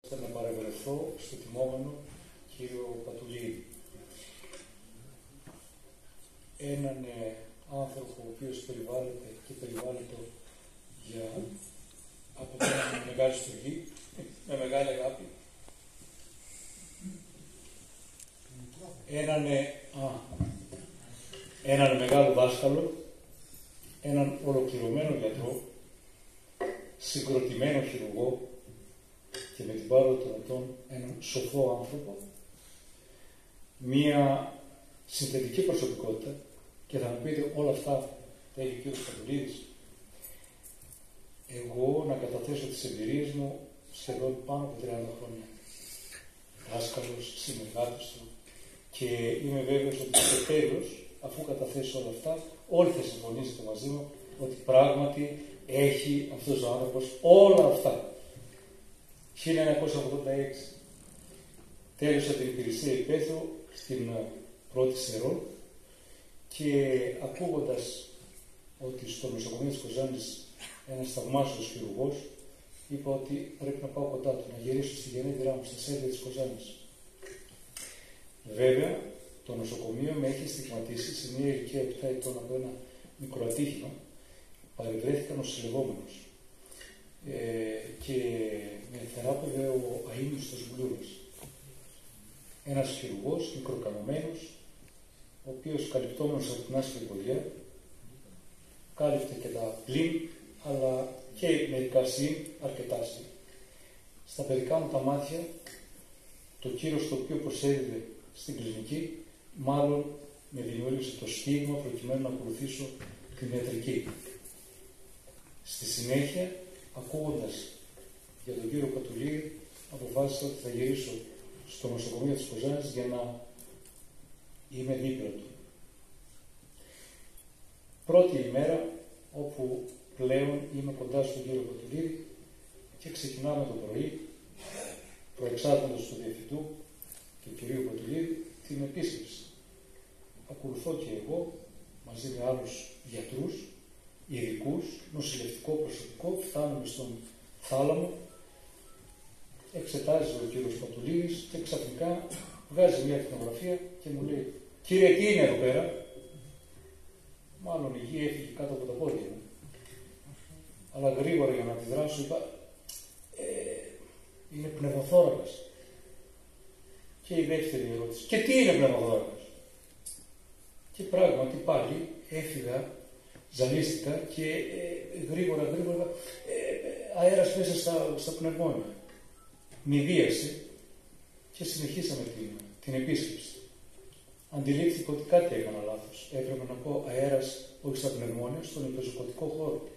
Να παρευρεθώ στο τιμόμενο κύριο Πατουλίδη. Έναν άνθρωπο ο οποίος περιβάλλεται και περιβάλλεται από μια μεγάλη στοργή, με μεγάλη αγάπη. Έναν μεγάλο δάσκαλο, έναν ολοκληρωμένο γιατρό, συγκροτημένο χειρουργό και με την πάροδο των ετών έναν σοφό άνθρωπο, μία συνθετική προσωπικότητα, και θα μου πείτε όλα αυτά τα έχει ο κύριος Πατουλίδης. Εγώ να καταθέσω τις εμπειρίες μου σχεδόν πάνω από 30 χρόνια. Δάσκαλος, συνεργάτης του, και είμαι βέβαιος ότι στο τέλος, αφού καταθέσω όλα αυτά, όλοι θα συμφωνήσετε μαζί μου ότι πράγματι έχει αυτός ο άνθρωπος όλα αυτά. 1986 τέλειωσα την υπηρεσία υπαίθρου στην πρώτη Σερών και ακούγοντας ότι στο νοσοκομείο της Κοζάνης ένας θαυμάσιος χειρουργός, είπα ότι πρέπει να πάω κοντά του, να γυρίσω στη γενέτειρά μου, στα σέλια της Κοζάνης. Βέβαια, το νοσοκομείο με έχει στιγματίσει σε μια ηλικία 7 ετών από ένα μικρό ατύχημα. Παρευρέθηκα νοσηλευόμενος και με θεράπευε ο αείμνηστος Μπλούρας. Ένας χειρουργός, μικροκαμωμένος, ο οποίος καλυπτόμενος από την άσχημη ποδιά, κάλυπτε και τα πλήν, αλλά και μερικά συν, αρκετά συν. Στα παιδικά μου τα μάτια, το κύρος το οποίο προσέδιδε στην κλινική, μάλλον με δημιούργησε το στίγμα προκειμένου να ακολουθήσω την ιατρική. Στη συνέχεια, ακούγοντας για τον κύριο Πατουλίδη, αποφάσισα ότι θα γυρίσω στο νοσοκομείο της Κοζάνης για να είμαι δίπλα του. Πρώτη ημέρα όπου πλέον είμαι κοντά στον κύριο Πατουλίδη και ξεκινάμε το πρωί, προεξάρχοντος του διευθυντού του κυρίου Πατουλίδη, την επίσκεψη. Ακολουθώ και εγώ, μαζί με άλλους γιατρούς, ειδικούς, νοσηλευτικό προσωπικό, φτάνουμε στον θάλαμο, εξετάζει ο κύριος Πατουλίδης και ξαφνικά βγάζει μια φωτογραφία και μου λέει: «Κύριε, τι είναι εδώ πέρα?» Μάλλον η γη έφυγε κάτω από τα πόδια μου. Αλλά γρήγορα για να αντιδράσω είπα: «Είναι πνευμοθώρακας». Και η δεύτερη ερώτηση: «Και τι είναι πνευμοθώρακας?» Και πράγματι πάλι έφυγα, ζαλίστηκα και γρήγορα αέρας μέσα στα πνευμόνια. Μηδίασε και συνεχίσαμε την επίσκεψη. Αντιλήφθηκα ότι κάτι έκανα λάθος. Έπρεπε να πω αέρας όχι στα πνευμόνια, στον υπεζωκοτικό χώρο.